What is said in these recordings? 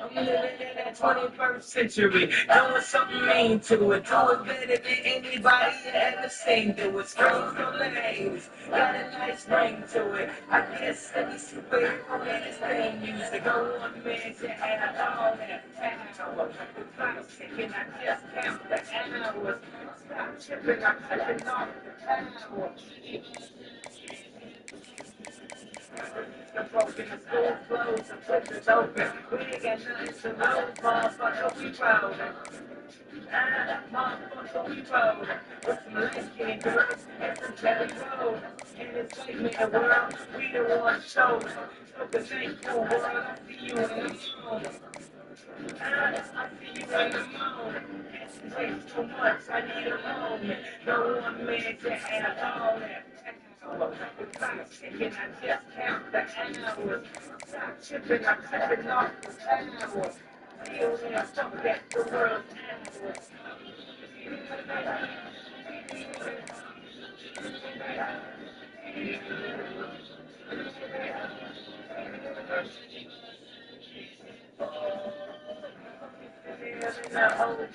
I'm living in that 21st century, doing something mean to it, do it better than anybody you ever seen. Do it, screams no names, got a nice ring to it. I guess every superhero in his theme music. Go on, man, to have all that power. The clock's ticking, I just count the hours. Stop tripping, I'm tripping off the power. The broken, the school closed, the prison's open. We ain't got nothing to lose, motherfucker, we rollin'. Motherfucker, we rollin'. With some light-skinned girls and some jelly rolls. In this nightmare world, we the ones chosen. So the thankful world, I see you in the moon. I see you in the moon. It's takes too much, I need a moment. No one man to have all that. The clock's ticking, I just count the hours. Stop tripping, I'm tripping off the power. Feel when I fuck at the world hours.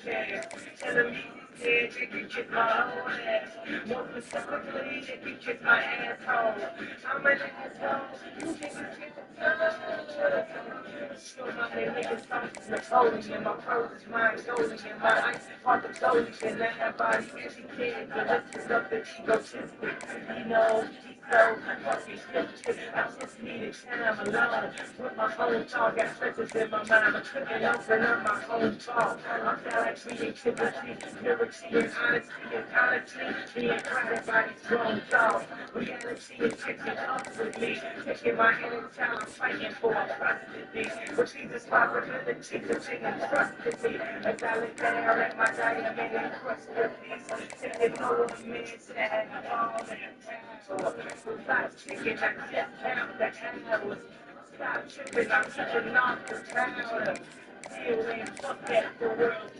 Okay, telling me he's dead, they can kiss my whole ass. More specifically, they can kiss my asshole. I'm an asshole, you niggas get the time. Show my niggas something Napoleon, my pros is mine, golden, and my ice hard to golden, and everybody educated, but this is up the egotistic, you know. So fucking stupid. I just needed time alone with my own thought. Got treasures in my mind. I couldn't open up my own thought. I feel like creativity, purity, and honesty, and honesty. Being guided by these wrong thoughts. Reality is catching up with me. Taking my inner child, I'm fighting for custody. But Jesus' possibility, the thing entrusted me. As I look down at my diamond and crushed the piece. Taking over me and saying, all that power. Stop tripping, I just count the hours. Stop tripping, I'm tripping off the power. Feel and fuck at the world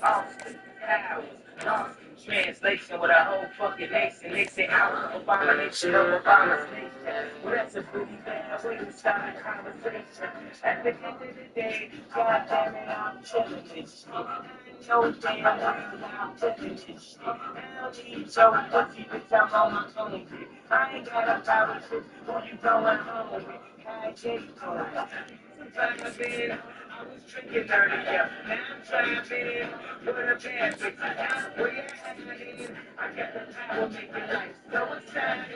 hours. Translation with a whole fucking nation. They say I'm an abomination of abomination. Well, that's a pretty bad way to start a conversation. At the end of the day, God damn it, I'm chilling this shit. No damn I'm finished. I don't need your pussy, bitch, I'm on my own. I ain't got a power shit, who you going home with? I take for I was drinking earlier, now I'm driving with a bad bitch. Now where you hiding? I got the power making life so exciting.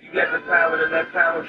You got the power to let power go.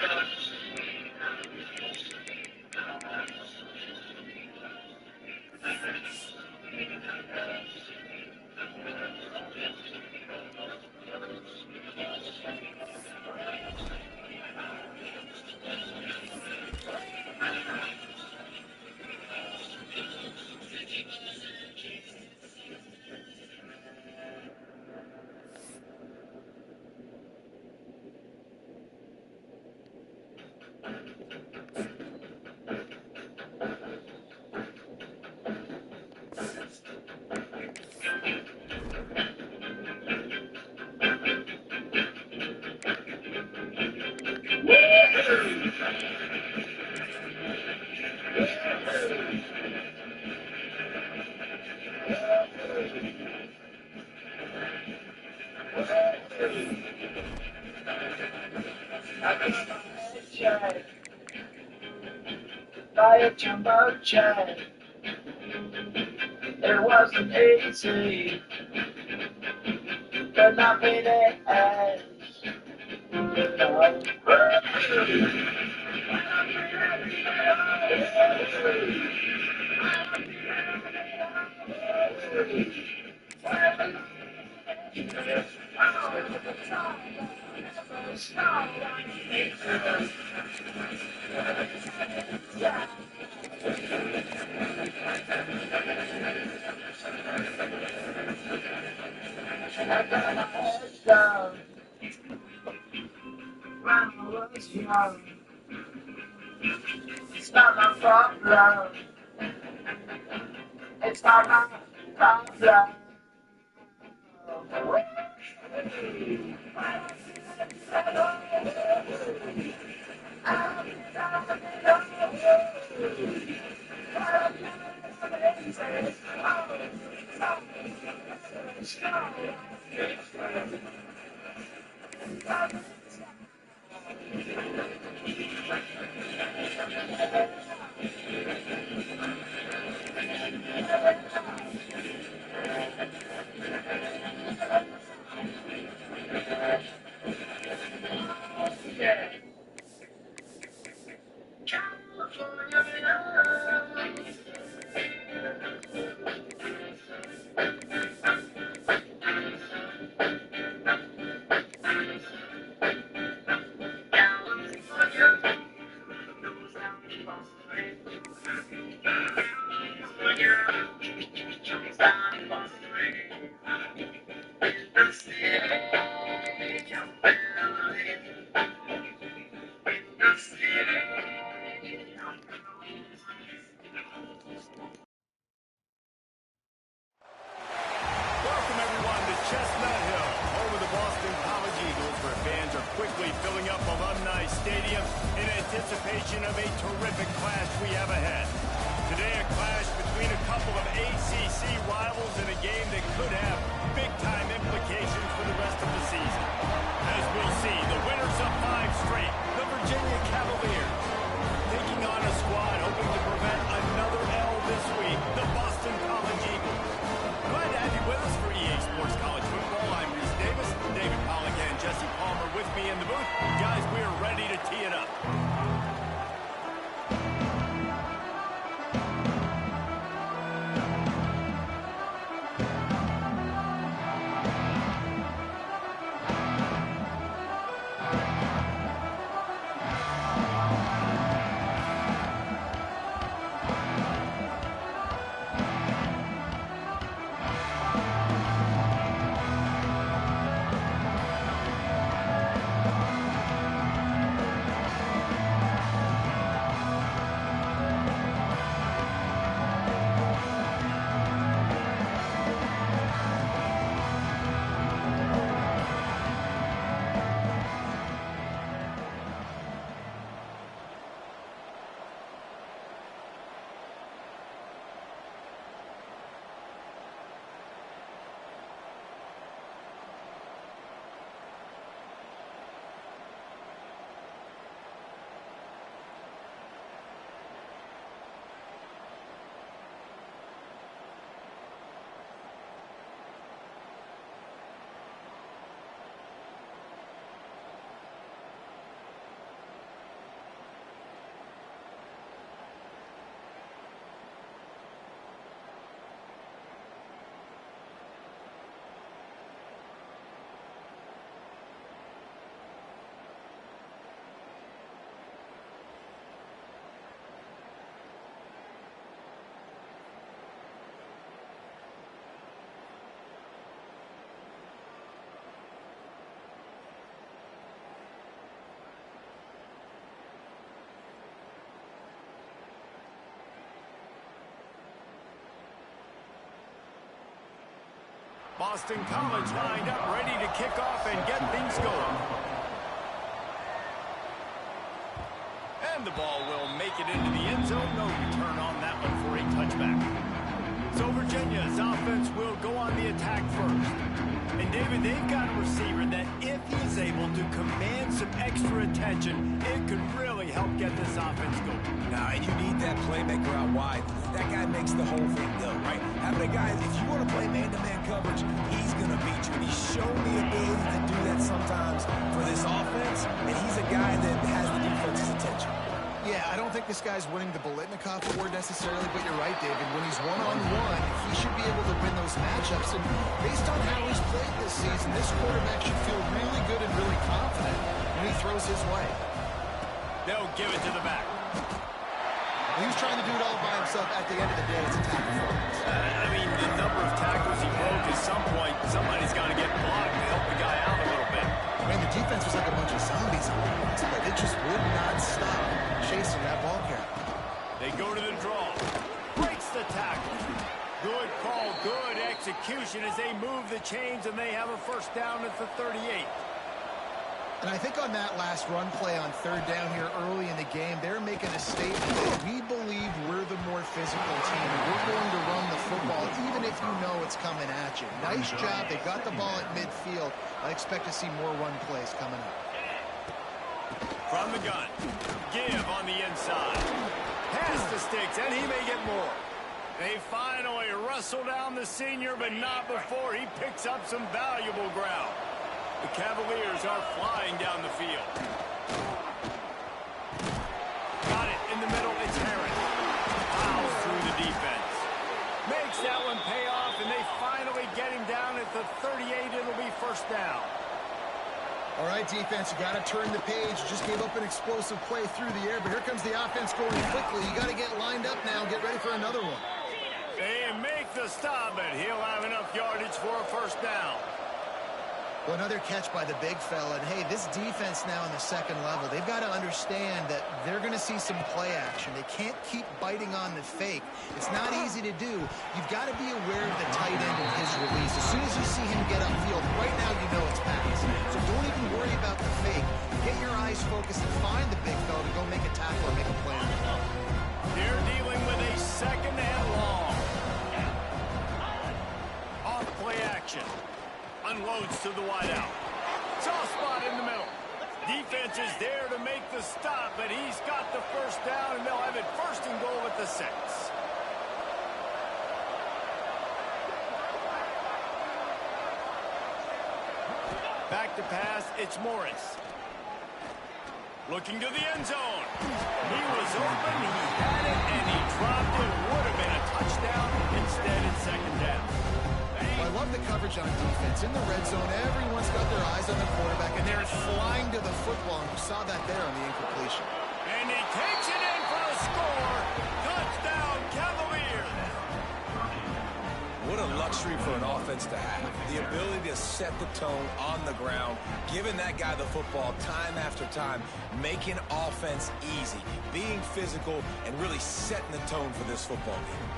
By a jumbo jet, it wasn't easy, but not made it as no. I got my head down when I was young. It's not my problem. It's not my problem. Stadium in anticipation of a terrific clash we have ahead. Today, a clash between a couple of ACC rivals in a game that could have big-time implications for the rest of the season. As we'll see, the winners of 5 straight, the Virginia Cavaliers, taking on a squad hoping to prevent another L this week, the Boston College Boston College lined up, ready to kick off and get things going. And the ball will make it into the end zone. No return on that one for a touchback. So Virginia's offense will go on the attack first. And David, they've got a receiver that if he's able to command some extra attention, it could really help get this offense going. Now, and you need that playmaker out wide. That guy makes the whole thing go, right? Having a guy, if you want to play man-to-man coverage, he's going to beat you. And he's shown the ability to do that sometimes for this offense. And he's a guy that has the defense's attention. Yeah, I don't think this guy's winning the Bolitnikoff Award necessarily, but you're right, David. When he's one-on-one, he should be able to win those matchups. And based on how he's played this season, this quarterback should feel really good and really confident when he throws his way. They'll give it to the back. He was trying to do it all by himself. At the end of the day, it's a tackle for him. I mean, the number of tackles he broke, at some point, somebody's got to get blocked to help the guy out a little bit. Man, the defense was like a bunch of zombies on the box, but it just would not stop chasing that ball carrier. They go to the draw. Breaks the tackle. Good call, good execution as they move the chains, and they have a first down at the 38. And I think on that last run play on third down here early in the game, they're making a statement that we believe we're the more physical team. We're going to run the football even if you know it's coming at you. Nice job. They got the ball at midfield. I expect to see more run plays coming up. From the gun. Give on the inside. Pass to Sticks, and he may get more. They finally wrestle down the senior, but not before he picks up some valuable ground. The Cavaliers are flying down the field. Got it in the middle. It's Herron. Fouls through the defense. Makes that one pay off, and they finally get him down at the 38. It'll be first down. All right, defense, you got to turn the page. You just gave up an explosive play through the air, but here comes the offense going quickly. You got to get lined up now. Get ready for another one. They make the stop, and he'll have enough yardage for a first down. Well, another catch by the big fella. And, hey, this defense now in the second level, they've got to understand that they're going to see some play action. They can't keep biting on the fake. It's not easy to do. You've got to be aware of the tight end and his release. As soon as you see him get upfield, right now you know it's pass. So don't even worry about the fake. Get your eyes focused and find the big fella to go make a tackle or make a play on the ball. They're dealing with a second and long. Off play action. Unloads to the wideout. Soft spot in the middle. Defense is there to make the stop, but he's got the first down, and they'll have it first and goal at the 6. Back to pass, it's Morris. Looking to the end zone. He was open, he had it, and he dropped it. Would have been a touchdown. Instead, it's second down. Well, I love the coverage on defense. In the red zone, everyone's got their eyes on the quarterback, and they're flying to the football, and you saw that there on the incompletion. And he takes it in for a score. Touchdown, Cavaliers. What a luxury for an offense to have. The ability to set the tone on the ground, giving that guy the football time after time, making offense easy, being physical, and really setting the tone for this football game.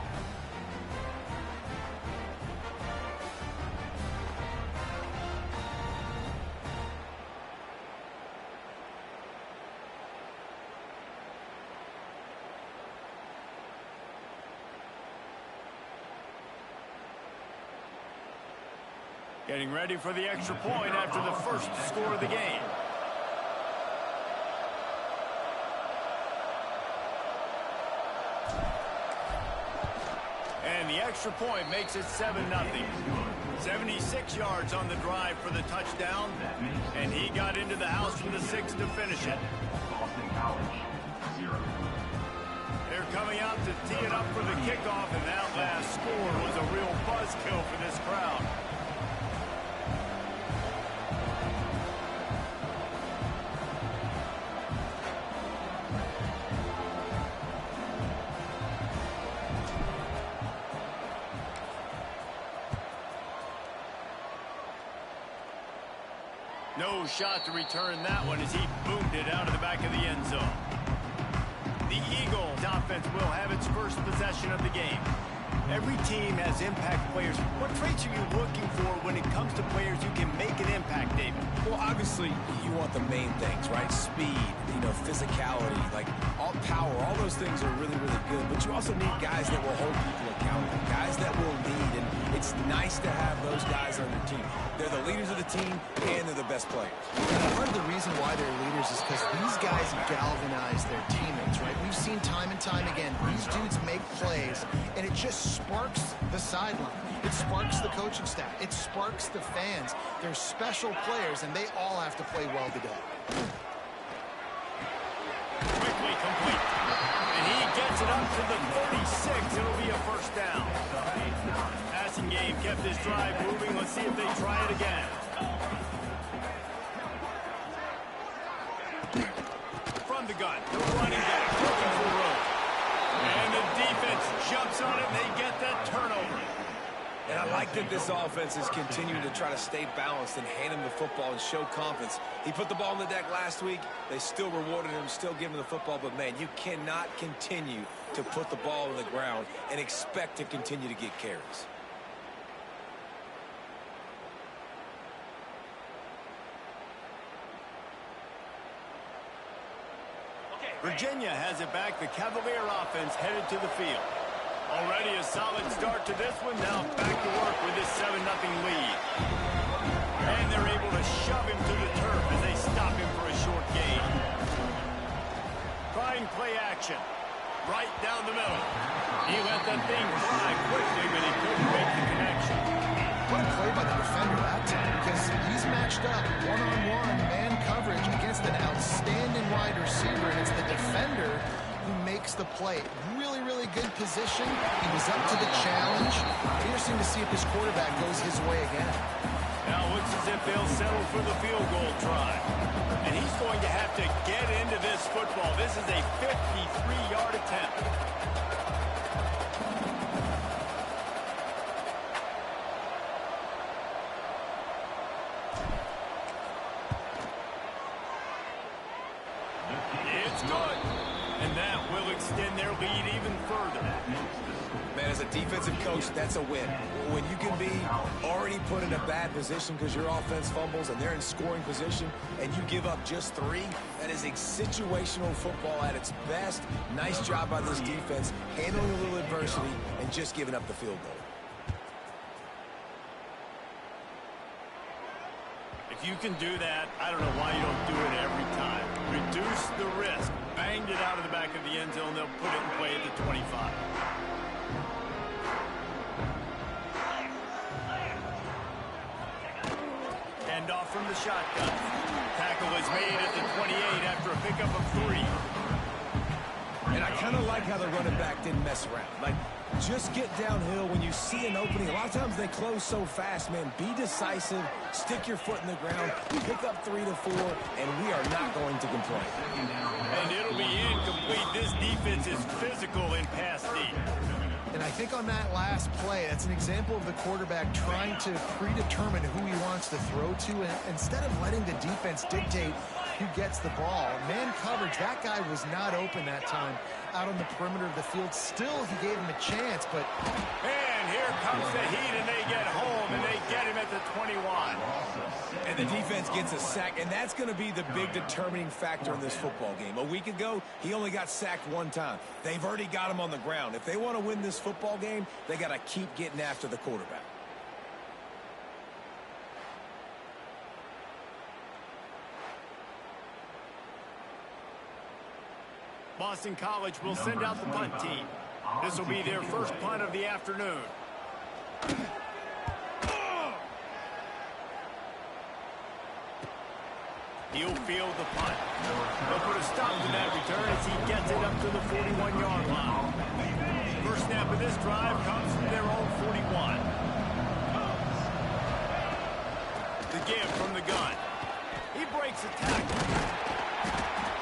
Getting ready for the extra point after the first score of the game. And the extra point makes it 7-0. 76 yards on the drive for the touchdown. And he got into the house from the 6 to finish it. They're coming out to tee it up for the kickoff, and that last score was a real buzzkill for this crowd. No shot to return that one as he boomed it out of the back of the end zone. The Eagles offense will have its first possession of the game. Every team has impact players. What traits are you looking for when it comes to players who can make an impact, David? Well, obviously, you want the main things, right? Speed, physicality, like all power, all those things are really, really good. But you also need guys that will hold people accountable, guys that will lead. And it's nice to have those guys on your team. They're the leaders of the team, and they're the best players. Part of the reason why they're leaders is because these guys galvanize their teammates, right? We've seen time and time again, these dudes make plays, and it just sparks the sideline. It sparks the coaching staff. It sparks the fans. They're special players, and they all have to play well today. Quickly complete. And he gets it up to the 36. It'll be a first down. Passing game kept his drive moving. Let's see if they try it again. From the gun, the running back looking for room. And the defense jumps on it, and they get that turnover. And I like that this offense is continuing to try to stay balanced and hand him the football and show confidence. He put the ball on the deck last week. They still rewarded him, still giving him the football. But, man, you cannot continue to put the ball on the ground and expect to continue to get carries. Virginia has it back. The Cavalier offense headed to the field. Already a solid start to this one. Now back to work with this 7-0 lead. And they're able to shove him to the turf as they stop him for a short gain. Trying play action. Right down the middle. He let that thing fly quickly, but he couldn't make the connection. What a play by the defender that time, because he's matched up one-on-one man coverage against an outstanding wide receiver, and it's the defender who makes the play. Really, really good position. He was up to the challenge. Interesting to see if this quarterback goes his way again. Now it looks as if they'll settle for the field goal try. And he's going to have to get into this football. This is a 53-yard attempt. It's good. And that will extend their lead even further. Man, as a defensive coach, that's a win. When you can be already put in a bad position because your offense fumbles and they're in scoring position and you give up just 3, that is a situational football at its best. Nice job by this defense, handling a little adversity and just giving up the field goal. If you can do that, I don't know why you don't do it every time. Reduce the risk. Banged it out of the back of the end zone. They'll put it in play at the 25. Hand off from the shotgun. Tackle is made at the 28 after a pickup of 3. And I kind of like how the running back didn't mess around. Like, just get downhill when you see an opening. A lot of times they close so fast, man. Be decisive, stick your foot in the ground, pick up 3 to 4, and we are not going to complain. And it'll be incomplete. This defense is physical in pass deep. And I think on that last play, that's an example of the quarterback trying to predetermine who he wants to throw to, and instead of letting the defense dictate who gets the ball. Man coverage, that guy was not open that time out on the perimeter of the field. Still, he gave him a chance, but... And here comes the heat, and they get home, and they get him at the 21. And the defense gets a sack, and that's going to be the big determining factor in this football game. A week ago, he only got sacked 1 time. They've already got him on the ground. If they want to win this football game, they got to keep getting after the quarterback. Boston College will send out the punt team. This will be their first punt of the afternoon. He'll field the punt. They'll put a stop to that return as he gets it up to the 41-yard line. First snap of this drive comes from their own 41. The give from the gun. He breaks a tackle.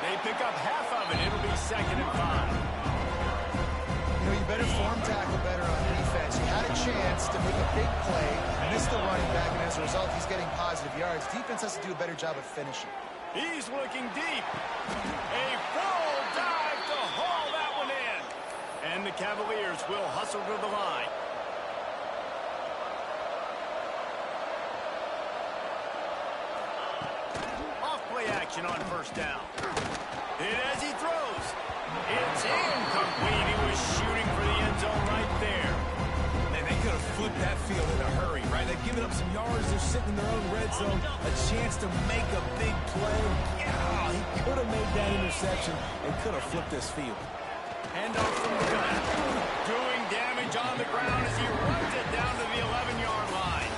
They pick up half of it. It'll be 2nd and 5. You know, you better form tackle better on defense. You had a chance to make a big play, missed the running back, and as a result, he's getting positive yards. Defense has to do a better job of finishing. He's looking deep. A full dive to haul that one in. And the Cavaliers will hustle to the line. action on first down. Hit as he throws. It's incomplete. He was shooting for the end zone right there. Man, they could have flipped that field in a hurry, right? They've given up some yards. They're sitting in their own red zone. A chance to make a big play. Yeah, he could have made that interception and could have flipped this field. Handoff from the gun. Doing damage on the ground as he runs it down to the 11-yard line.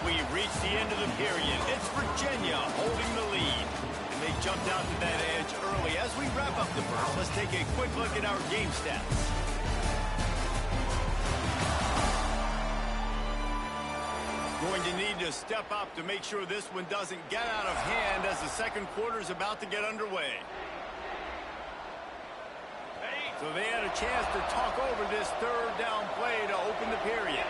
We've reached the end of the period. It's Virginia holding the lead. And they jumped out to that edge early. As we wrap up the first, let's take a quick look at our game stats. Going to need to step up to make sure this one doesn't get out of hand as the second quarter is about to get underway. So they had a chance to talk over this third down play to open the period.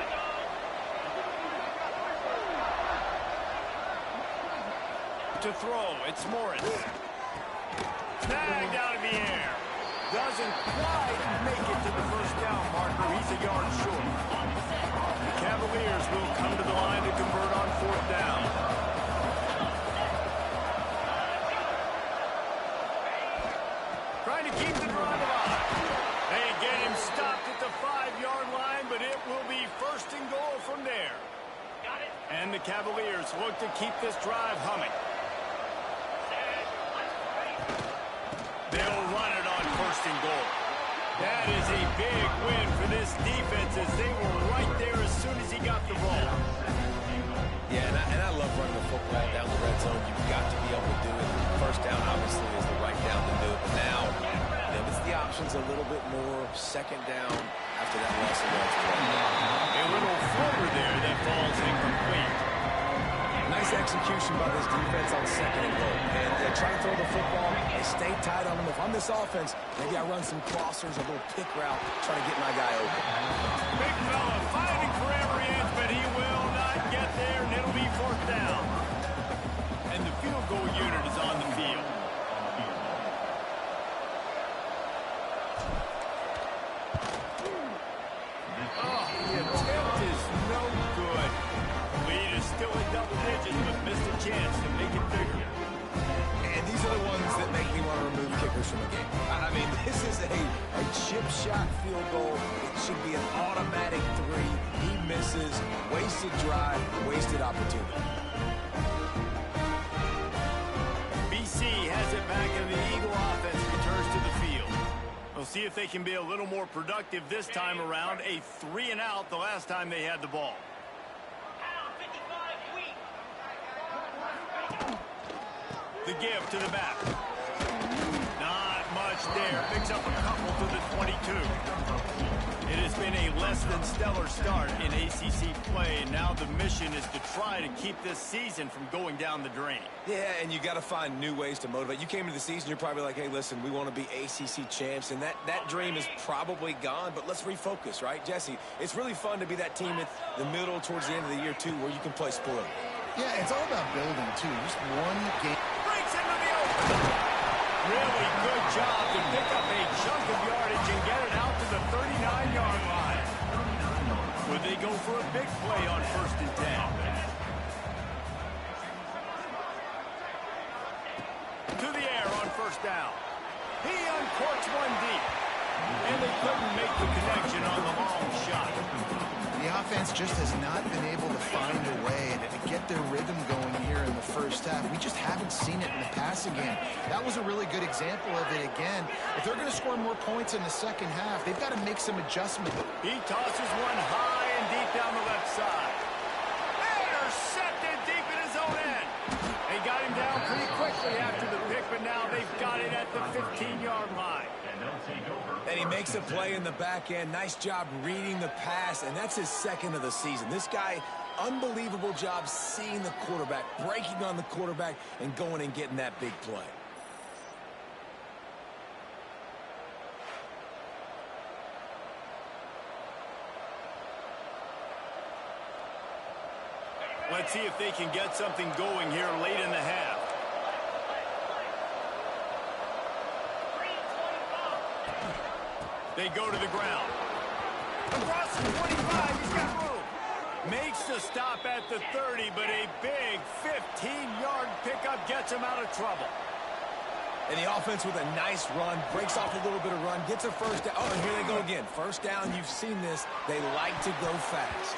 To throw, it's Morris. Snagged out of the air. Doesn't quite make it to the first down marker. He's a yard short. The Cavaliers will come to the line to convert on fourth down. Trying to keep the drive alive. They get him stopped at the 5-yard line, but it will be first and goal from there. And the Cavaliers look to keep this drive humming. They'll run it on first and goal. That is a big win for this defense as they were right there as soon as he got the ball. Yeah, and I love running the football down the red zone. You've got to be able to do it. First down, obviously, is the right down to do it. But now, it's the options a little bit more. Second down after that loss of yards. A little floater there that falls incomplete. Nice execution by this defense on second and goal. And they try to throw the football. They stay tight on them. If I'm this offense, maybe I run some crossers, a little pick route, try to get my guy open. Big fella fighting for every inch, but he will not get there, and it'll be fourth down. And the field goal unit is on the field. Oh, the attempt is no good. Lead is still in double digits, but missed a chance to make it bigger. And these are the ones that make me want to remove kickers from the game. I mean, this is a chip shot field goal. It should be an automatic 3. He misses. Wasted drive, wasted opportunity. BC has it back, and the Eagle offense returns to the field. We'll see if they can be a little more productive this time around. A 3-and-out the last time they had the ball. The give to the back. Not much there. Picks up a couple to the 22. It has been a less than stellar start in ACC play, and now the mission is to try to keep this season from going down the drain. Yeah, and you got to find new ways to motivate. You came into the season, you're probably like, hey, listen, we want to be ACC champs, and that dream is probably gone, but let's refocus, right? Jesse, it's really fun to be that team at the middle towards the end of the year, too, where you can play spoiler. Yeah, it's all about building, too. Just one game. Breaks into the open. Really good job to pick up a chunk of yardage and get it out to the 39-yard line. Would they go for a big play on first and 10? To the air on first down. He uncorks one deep. And they couldn't make the connection on the long shot. The offense just has not been able to find a way to get their rhythm going here in the first half. We just haven't seen it in the passing game. That was a really good example of it again. If they're going to score more points in the second half, they've got to make some adjustments. He tosses one high and deep down the left side. Intercepted deep in his own end. They got him down pretty quickly after the pick, but now they've got it at the 15-yard line. And he makes a play in the back end. Nice job reading the pass, and that's his second of the season. This guy, unbelievable job seeing the quarterback, breaking on the quarterback, and going and getting that big play. Let's see if they can get something going here late in the half. They go to the ground. Across the 25, he's got room. Makes the stop at the 30, but a big 15-yard pickup gets him out of trouble. And the offense with a nice run, breaks off a little bit of run, gets a first down. Oh, and here they go again. First down, you've seen this. They like to go fast.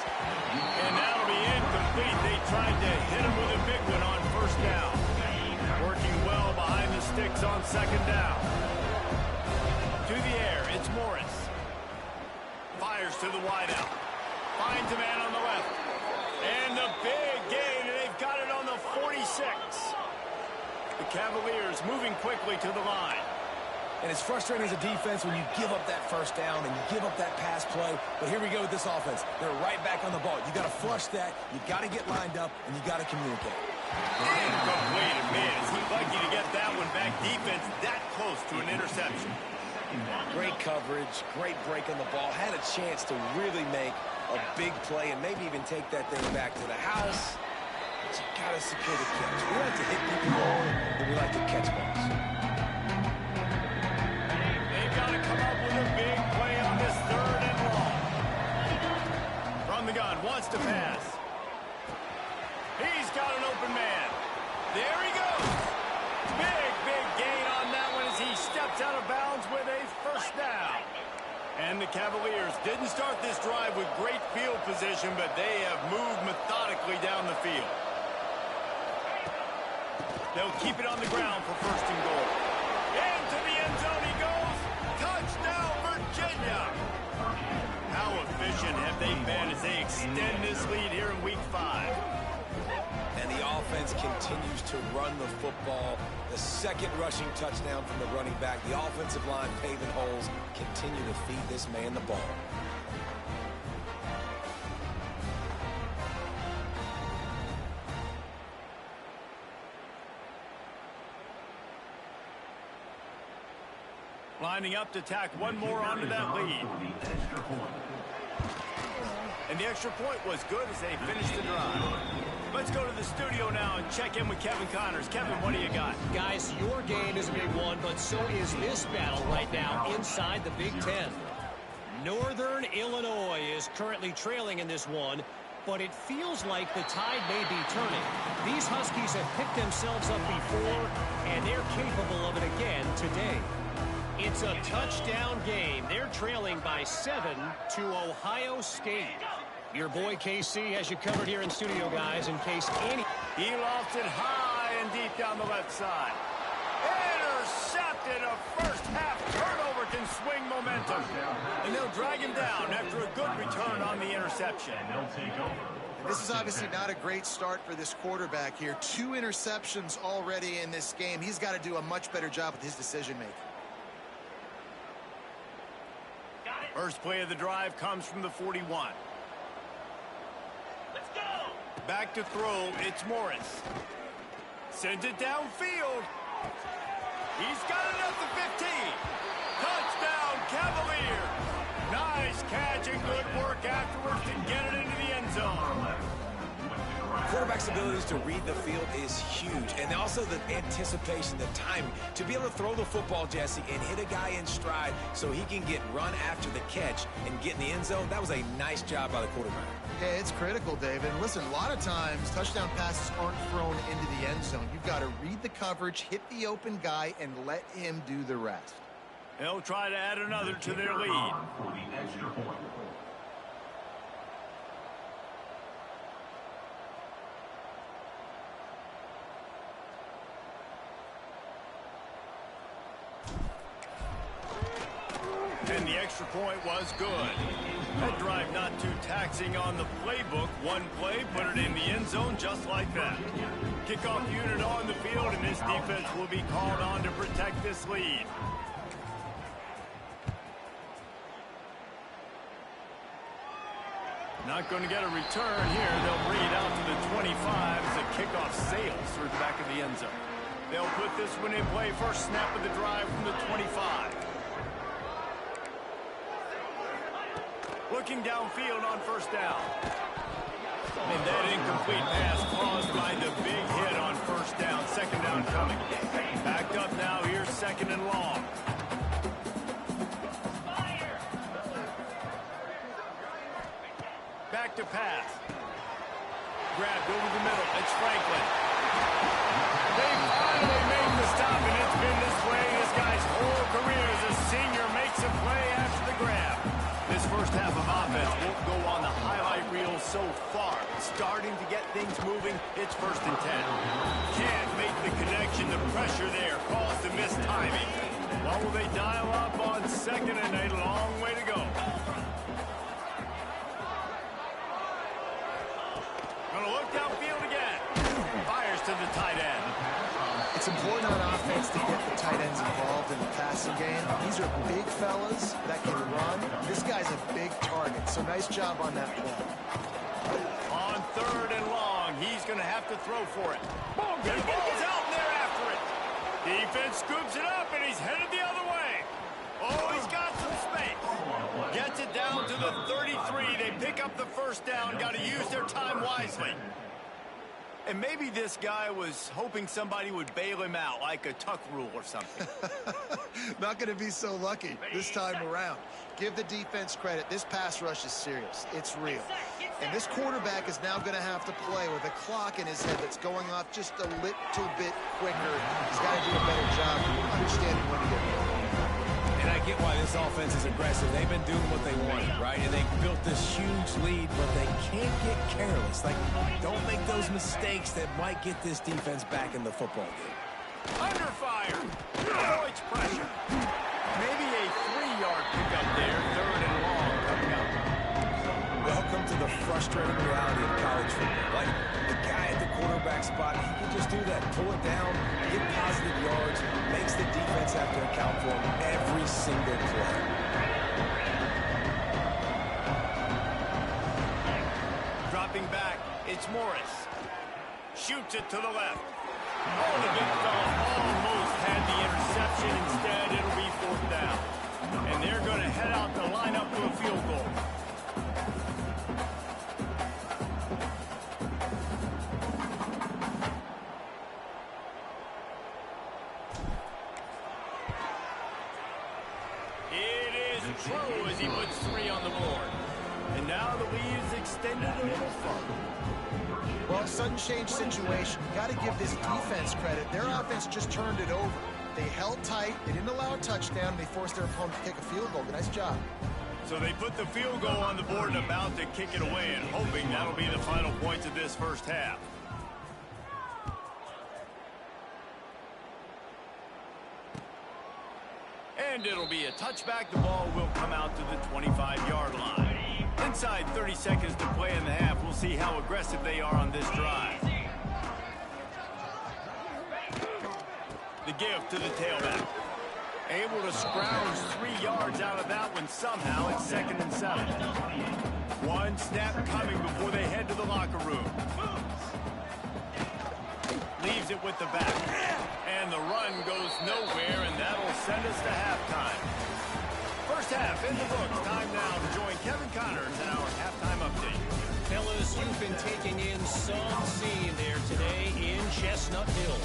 And that'll be incomplete. They tried to hit him with a big one on first down. Working well behind the sticks on second down. To the air, it's Morris. Fires to the wideout. Finds a man on the left. And the big gain, and they've got it on the 46. The Cavaliers moving quickly to the line. And it's frustrating as a defense when you give up that first down and you give up that pass play. But here we go with this offense. They're right back on the ball. You got to flush that. You got to get lined up, and you got to communicate. Incomplete. Man, is he lucky to get that one back. Defense that close to an interception. Great coverage, great break on the ball. Had a chance to really make a big play and maybe even take that thing back to the house. But you got to secure the catch. We like to hit people more than we like to catch balls. They've got to come up with a big play on this third and long. From the gun, wants to pass. He's got an open man. There he goes. Big gain on that one as he steps out of bounds with a first down. And the Cavaliers didn't start this drive with great field position, but they have moved methodically down the field. They'll keep it on the ground for first and goal. Into the end zone he goes. Touchdown, Virginia. How efficient have they been as they extend this lead here in Week 5? And the offense continues to run the football. The second rushing touchdown from the running back. The offensive line paving holes. Continue to feed this man the ball. Lining up to tack one more onto that lead. And the extra point was good as they finished the drive. Let's go to the studio now and check in with Kevin Connors. Kevin, what do you got? Guys, your game is a big one, but so is this battle right now inside the Big Ten. Northern Illinois is currently trailing in this one, but it feels like the tide may be turning. These Huskies have picked themselves up before, and they're capable of it again today. It's a touchdown game. They're trailing by 7 to Ohio State. Your boy KC has you covered here in studio, guys, in case any... He lofts it high and deep down the left side. Intercepted. A first half turnover can swing momentum. And they'll drag him down after a good return on the interception. This is obviously not a great start for this quarterback here. 2 interceptions already in this game. He's got to do a much better job with his decision-making. First play of the drive comes from the 41. Let's go. Back to throw, it's Morris. Sends it downfield. He's got it up to 15. Touchdown, Cavalier. Nice catch and good work afterwards to get it into the end zone. Quarterback's abilities to read the field is huge, and also the anticipation, the timing, to be able to throw the football, Jesse, and hit a guy in stride so he can get run after the catch and get in the end zone. That was a nice job by the quarterback. Yeah, it's critical, David. And listen, a lot of times touchdown passes aren't thrown into the end zone. You've got to read the coverage, hit the open guy, and let him do the rest. They'll try to add another to their lead. And the extra point was good. That drive not too taxing on the playbook. One play, put it in the end zone just like that. Kickoff unit on the field, and this defense will be called on to protect this lead. Not going to get a return here. They'll bring it out to the 25 as the kickoff sails through the back of the end zone. They'll put this one in play. First snap of the drive from the 25. Looking downfield on first down. And that incomplete pass caused by the big hit on first down. Second down coming. Backed up now. Here's second and long. Back to pass. grabbed over the middle. It's Franklin. They finally made the stop, and it's been this way this guy's whole career as a senior makes a play after the grab. This first half of offense won't go on the highlight reel so far. Starting to get things moving. It's 1st and 10. Can't make the connection. The pressure there caused the missed timing. What will they dial up on 2nd and a long way to go? Gonna look downfield again. Fires to the tight end. It's important on offense to get the tight ends involved in the passing game. These are big fellas that can run. This guy's a big target, so nice job on that play. On 3rd and long, he's going to have to throw for it. Boom, the ball's out and they're after it. Defense scoops it up, and he's headed the other way. Oh, he's got some space. Gets it down to the 33. They pick up the 1st down. Got to use their time wisely. And maybe this guy was hoping somebody would bail him out, like a tuck rule or something. Not going to be so lucky this time around. Give the defense credit. This pass rush is serious. It's real. And this quarterback is now going to have to play with a clock in his head that's going off just a little bit quicker. He's got to do a better job understanding when to get ready. And I get why this offense is aggressive. They've been doing what they wanted, right? And they've built this huge lead, but they can't get careless. Like, don't make those mistakes that might get this defense back in the football game. Under fire. Avoids pressure. Maybe a 3-yard pickup there. 3rd and long coming up. Welcome to the frustrating reality of college football. Like, the guy at the quarterback spot, he can just do that. Pull it down, get positive yards, makes the defense have to account for him every single play. Dropping back, it's Morris. Shoots it to the left. Oh, the big fella almost had the interception. Instead, it'll be 4th down. And they're going to head out to line up for a field goal. True as he puts 3 on the board. And now the lead is extended a little further. Well, a sudden change situation. Got to give this defense credit. Their offense just turned it over. They held tight. They didn't allow a touchdown. They forced their opponent to kick a field goal. Nice job. So they put the field goal on the board and about to kick it away, and hoping that'll be the final points of this first half. And it'll be a touchback. The ball will come out to the 25-yard line. Inside 30 seconds to play in the half. We'll see how aggressive they are on this drive. The give to the tailback. Able to scrounge 3 yards out of that one somehow. It's 2nd and 7. One snap coming before they head to the locker room. Leaves it with the back. And the run goes nowhere, and that'll send us to halftime. First half in the books. Time now to join Kevin Connors in our halftime update. Fellas, you've been taking in some scene there today in Chestnut Hill.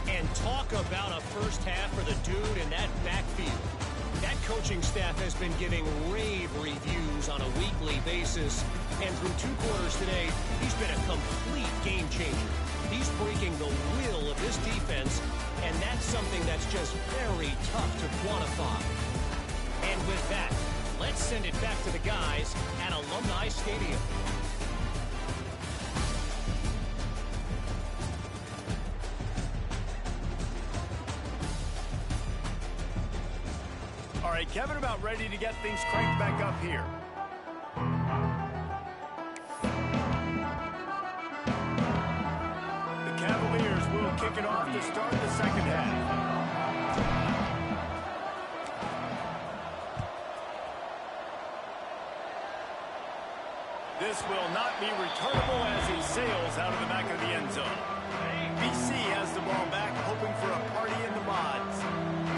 And talk about a first half for the dude in that backfield. That coaching staff has been giving rave reviews on a weekly basis. And through 2 quarters today, he's been a complete game changer. He's breaking the will of this defense, and that's something that's just very tough to quantify. And with that, let's send it back to the guys at Alumni Stadium. All right, Kevin, about ready to get things cranked back up here. The Cavaliers will kick it off to start the second half. This will not be returnable as he sails out of the back of the end zone. BC has the ball back, hoping for a party in the mods.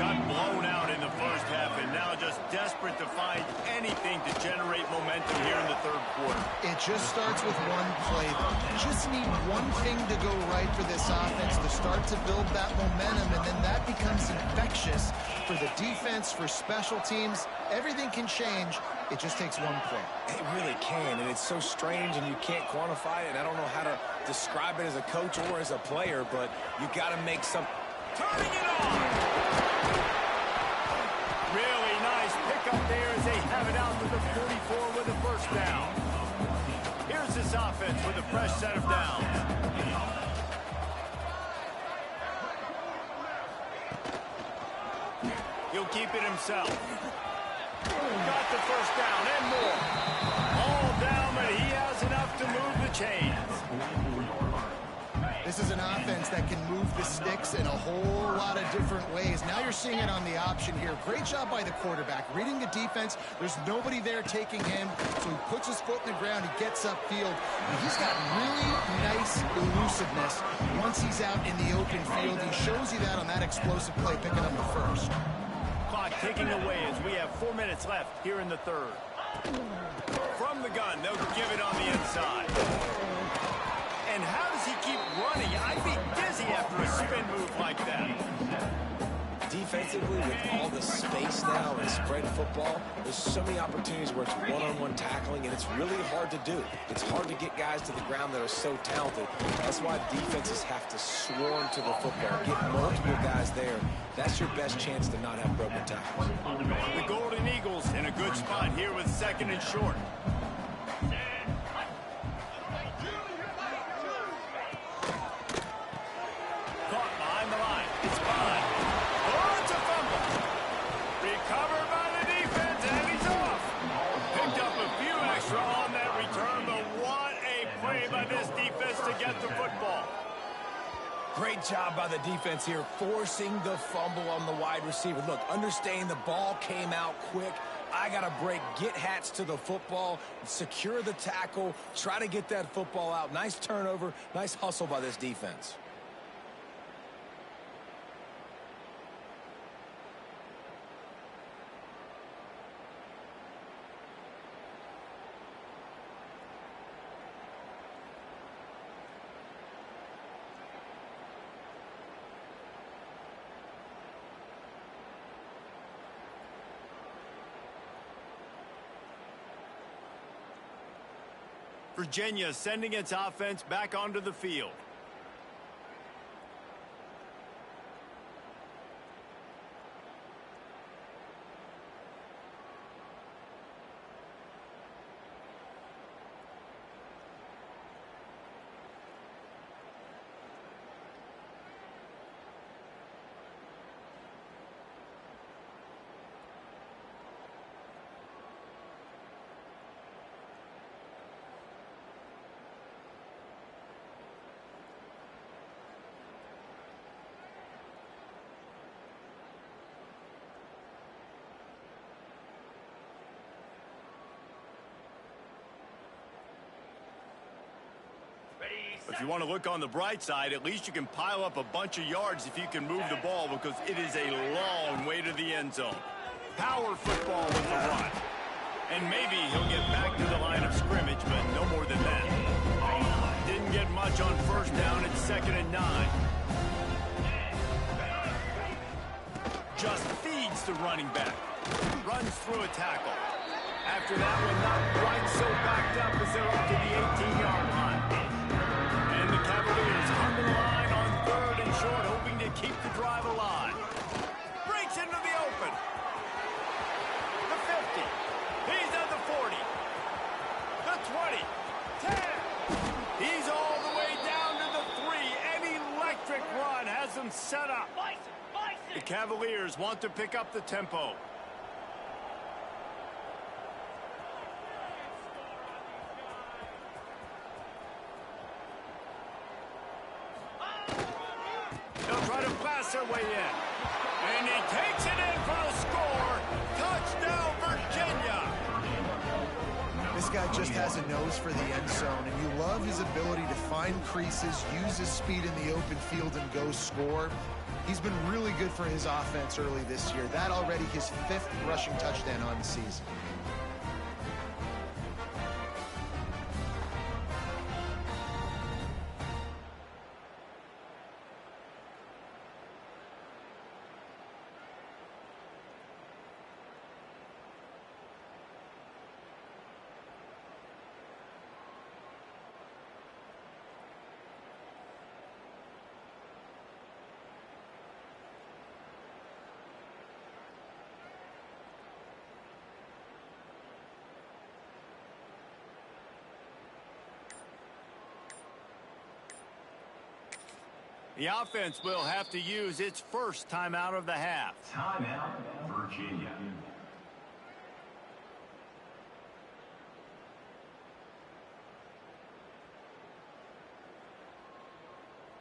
Got blown out in the first half and now just desperate to find anything to generate momentum here in the third quarter. It just starts with one play, though. You just need one thing to go right for this offense to start to build that momentum, and then that becomes infectious for the defense, for special teams. Everything can change It just takes one play. It really can, and it's so strange, and you can't quantify it. And I don't know how to describe it as a coach or as a player, but you got to make some. Turning it on. Really nice pickup there as they have it out to the 44 with a first down. Here's this offense with a fresh set of downs. He'll keep it himself. Got the first down and more. All down, but he has enough to move the chains. This is an offense that can move the sticks in a whole lot of different ways. Now you're seeing it on the option here. Great job by the quarterback. Reading the defense, there's nobody there taking him, so he puts his foot in the ground, he gets upfield. And he's got really nice elusiveness once he's out in the open field. He shows you that on that explosive play, picking up the first. Clock ticking away as we have 4 minutes left here in the third. From the gun, they'll give it on the inside. And how does he keep running? I'd be dizzy after a spin move like that. Defensively, with all the space now and spread football, there's so many opportunities where it's one-on-one tackling, and it's really hard to do. It's hard to get guys to the ground that are so talented. That's why defenses have to swarm to the football, get multiple guys there. That's your best chance to not have broken tackles. The Golden Eagles in a good spot here with second and short. Caught behind the line. It's fine. Oh, it's a fumble. Recovered by the defense, and he's off. Picked up a few extra on that return, but what a play by this defense to get the football. Great job by the defense here, forcing the fumble on the wide receiver. Look, understanding the ball came out quick. I got to break, get hats to the football, secure the tackle, try to get that football out. Nice turnover, nice hustle by this defense. Virginia sending its offense back onto the field. If you want to look on the bright side, at least you can pile up a bunch of yards if you can move the ball, because it is a long way to the end zone. Power football with the run. And maybe he'll get back to the line of scrimmage, but no more than that. Didn't get much on first down. It's 2nd and 9. Just feeds the running back. Runs through a tackle. After that one, not quite so backed up as they're up to the 18-yard line. And the Cavaliers come to the line on 3rd and short, hoping to keep the drive alive. Breaks into the open. The 50. He's at the 40. The 20. 10. He's all the way down to the 3. An electric run has them set up. The Cavaliers want to pick up the tempo. They'll try to blast their way in. And he takes it in for the score. Touchdown, Virginia. This guy just has a nose for the end zone, and you love his ability to find creases, use his speed in the open field, and go score. He's been really good for his offense early this year. That already his 5th rushing touchdown on the season. The offense will have to use its first timeout of the half. Timeout, Virginia.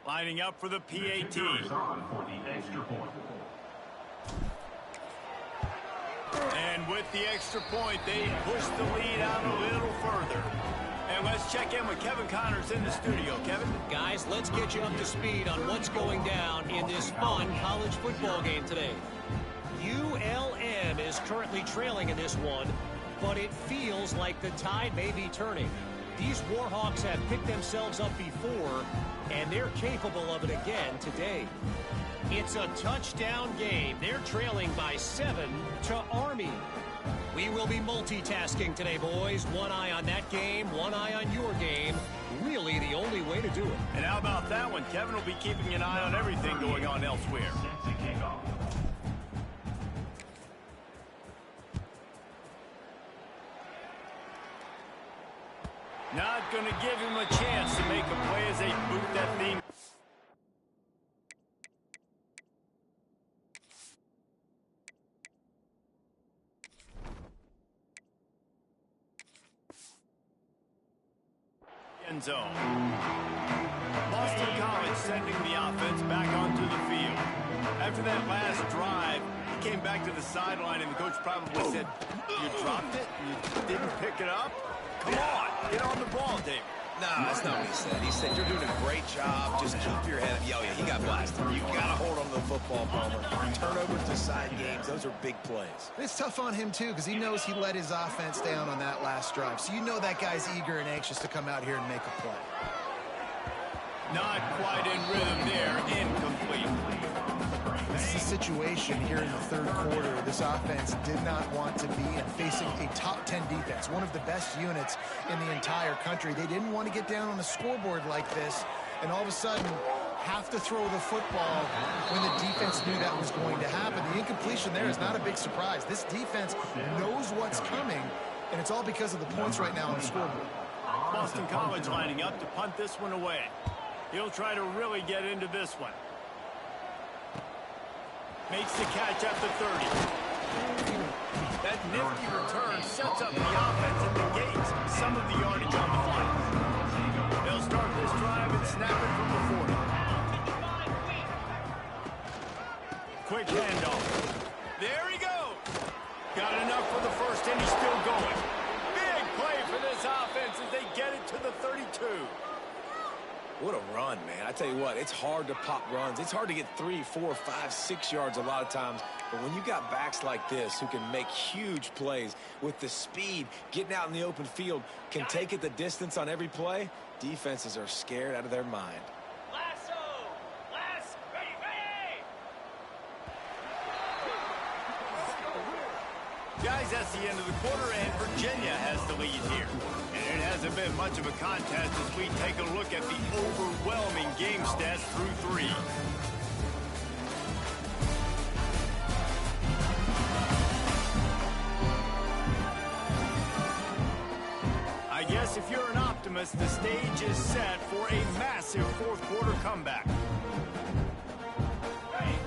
Lining up for the PAT. For the extra point. And with the extra point, they push the lead out a little further. And let's check in with Kevin Connors in the studio. Kevin? Guys, let's get you up to speed on what's going down in this fun college football game today. ULM is currently trailing in this one, but it feels like the tide may be turning. These Warhawks have picked themselves up before, and they're capable of it again today. It's a touchdown game. They're trailing by 7 to Army. We will be multitasking today, boys. One eye on that game, one eye on your game. Really the only way to do it. And how about that one? Kevin will be keeping an eye on everything going on elsewhere. Not going to give him a chance to make a play as they boot that thing. End zone. Boston College sending the offense back onto the field. After that last drive, he came back to the sideline and the coach probably said, "You dropped it? You didn't pick it up? Come on, get on the ball, Dave." Nah, that's not what he said. He said, "You're doing a great job. Just keep your head up." Yo, yeah, he got blasted. You got to hold on to the football, Palmer. Turnovers decide games. Those are big plays. It's tough on him, too, because he knows he let his offense down on that last drive. So you know that guy's eager and anxious to come out here and make a play. Not quite in rhythm there. Incomplete. This is a situation here in the third quarter. This offense did not want to be in, facing a top 10 defense, one of the best units in the entire country. They didn't want to get down on the scoreboard like this and all of a sudden have to throw the football when the defense knew that was going to happen. The incompletion there is not a big surprise. This defense knows what's coming, and it's all because of the points right now on the scoreboard. Boston College lining up to punt this one away. He'll try to really get into this one. Makes the catch at the 30. That nifty return sets up the offense and negates some of the yardage on the fly. They'll start this drive and snap it from the 40. Quick handoff. There he goes. Got enough for the first, and he's still going. Big play for this offense as they get it to the 32. What a run, man. I tell you what, it's hard to pop runs. It's hard to get 3, 4, 5, 6 yards a lot of times. But when you got backs like this who can make huge plays with the speed, getting out in the open field, can take it the distance on every play, defenses are scared out of their mind. Guys, that's the end of the quarter, and Virginia has the lead here. And it hasn't been much of a contest as we take a look at the overwhelming game stats through 3. I guess if you're an optimist, the stage is set for a massive fourth quarter comeback.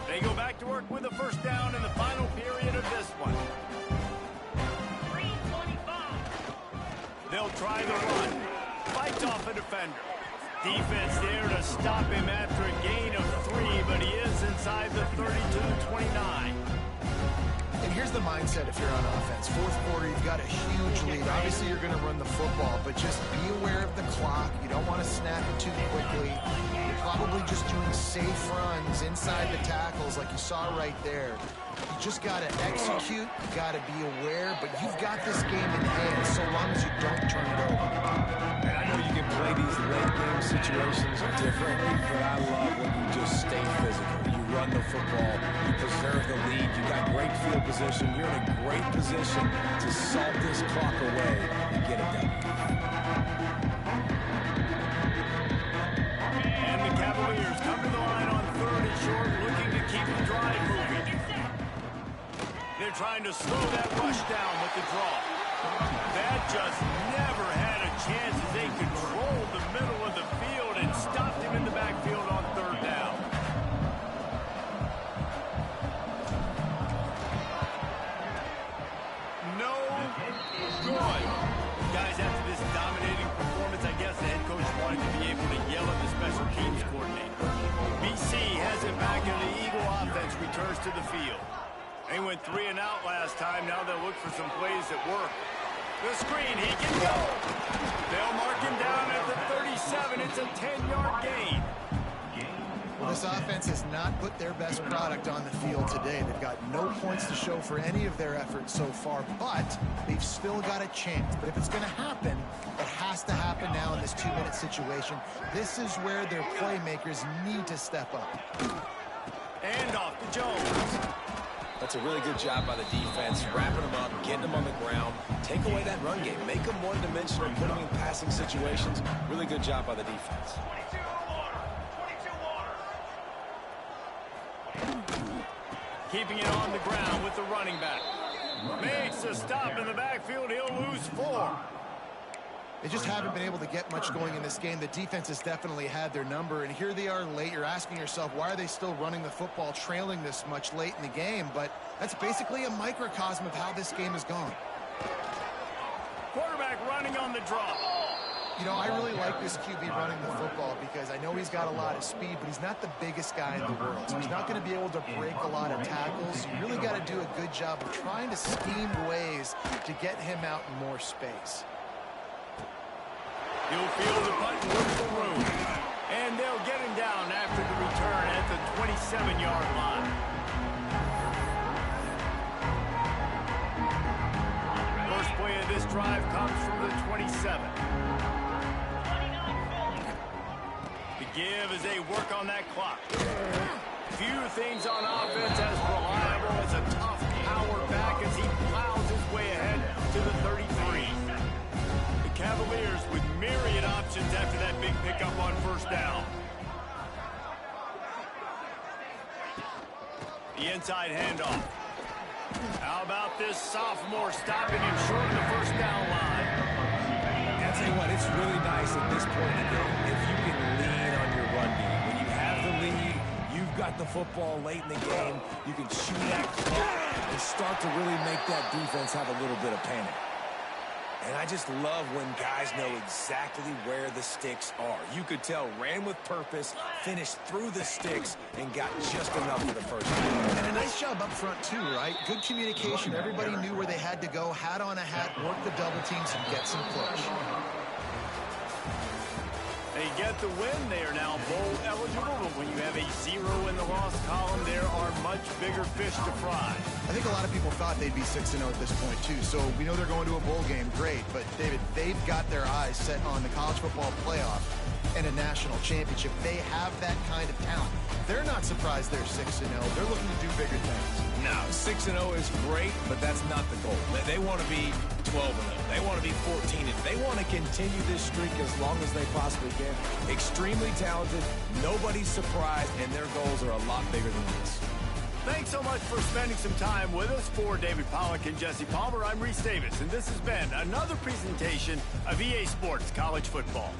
They go back to work with a first down in the final period of this one. They'll try the run. Fights off a defender. Defense there to stop him after a gain of 3, but he is inside the 32-29. And here's the mindset if you're on offense. Fourth quarter, you've got a huge lead. Obviously, you're going to run the football, but just be aware of the clock. You don't want to snap it too quickly. You're probably just doing safe runs inside the tackles like you saw right there. You just got to execute. You got to be aware, but you've got this game in hand so long as you don't turn it over. And I know you can play these late game situations differently, but I love when you just stay physical. You run the football, you preserve the lead, you got great field position, you're in a great position to salt this clock away and get it done. And the Cavaliers come to the line on 3rd and short, looking to keep the drive moving. They're trying to slow that rush down with the draw. That just never had a chance as they controlled the middle of the field and stopped him in the backfield on 3rd down. They went 3 and out last time. Now they'll look for some plays that work. The screen, he can go. They'll mark him down at the 37. It's a 10-yard gain. Well, this offense has not put their best product on the field today. They've got no points to show for any of their efforts so far, but they've still got a chance. But if it's going to happen, it has to happen now in this 2-minute situation. This is where their playmakers need to step up. And off to Jones. That's a really good job by the defense, wrapping them up, getting them on the ground. Take away that run game. Make them one-dimensional, put them in passing situations. Really good job by the defense. Keeping it on the ground with the running back. Makes a stop in the backfield. He'll lose 4. They just haven't been able to get much going in this game. The defense has definitely had their number, and here they are late. You're asking yourself, why are they still running the football, trailing this much late in the game? But that's basically a microcosm of how this game has gone. Quarterback running on the draw. You know, I really like this QB running the football because I know he's got a lot of speed, but he's not the biggest guy in the world. So he's not going to be able to break a lot of tackles. You really got to do a good job of trying to scheme ways to get him out in more space. He'll field the punt and look for room. And they'll get him down after the return at the 27-yard line. First play of this drive comes from the 27. The give as they work on that clock. Few things on offense as reliable as a tough power back as he plows his way ahead to the 33. The Cavaliers with myriad options after that big pickup on first down. The inside handoff. How about this sophomore stopping him short of the first down line? I'll tell you what, it's really nice at this point in the game if you can lean on your run game. When you have the lead, you've got the football late in the game, you can chew that clock and start to really make that defense have a little bit of panic. And I just love when guys know exactly where the sticks are. You could tell ran with purpose, finished through the sticks, and got just enough for the first down. And a nice job up front, too, right? Good communication. Everybody knew where they had to go, hat on a hat, work the double teams, and get some push. They get the win. They are now bowl eligible, but when you have a 0 in the loss column, there are much bigger fish to fry. I think a lot of people thought they'd be 6-0 at this point, too. So we know they're going to a bowl game. Great. But, David, they've got their eyes set on the college football playoff and a national championship. They have that kind of talent. They're not surprised they're 6-0. They're looking to do bigger things. No, 6-0 is great, but that's not the goal. They want to be 12-0. They want to be 14-0. They want to continue this streak as long as they possibly can. Extremely talented. Nobody's surprised, and their goals are a lot bigger than this. Thanks so much for spending some time with us. For David Pollack and Jesse Palmer, I'm Reese Davis, and this has been another presentation of EA Sports College Football.